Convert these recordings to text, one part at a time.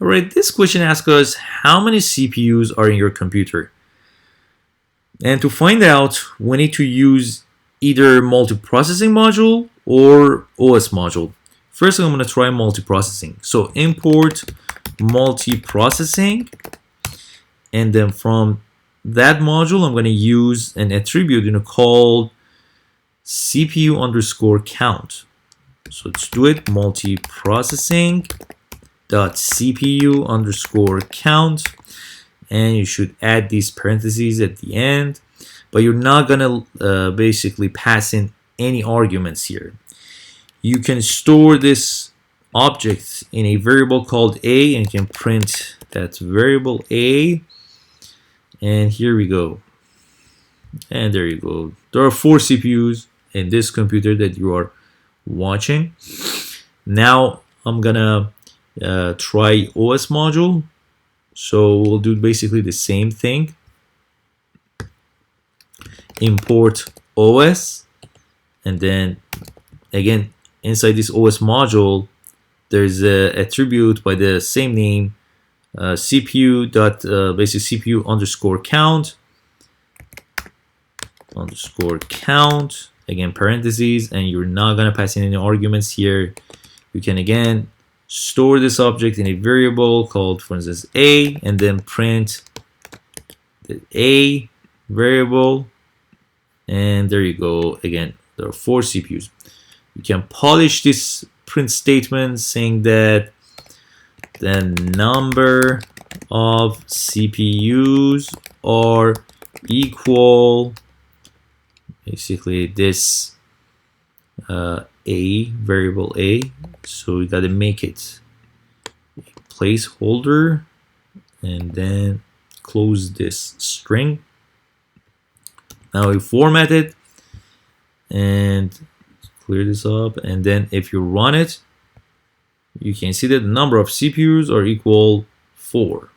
Alright, this question asks us how many CPUs are in your computer. And to find out, we need to use either multiprocessing module or OS module. First, I'm going to try multiprocessing. So import multiprocessing, and then from that module, I'm going to use an attribute called CPU underscore count. So let's do it. Multiprocessing dot CPU underscore count, and you should add these parentheses at the end, but you're not gonna basically pass in any arguments here. You can store this object in a variable called a, and you can print that variable a, and here we go, and there you go. There are 4 CPUs in this computer that you are watching. Now I'm gonna try OS module. So we'll do basically the same thing. Import OS, and then again inside this OS module there's a attribute by the same name, CPU dot basic CPU underscore count, again parentheses, and you're not gonna pass in any arguments here. You can again store this object in a variable called, for instance, a, and then print the a variable, and there you go. Again, there are 4 CPUs. You can polish this print statement saying that the number of CPUs are equal, basically this a variable a, so you got to make it a placeholder and then close this string. Now we format it and clear this up, and then if you run it, you can see that the number of CPUs are equal 4.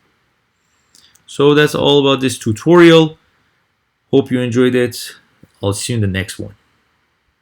So that's all about this tutorial. Hope you enjoyed it. I'll see you in the next one.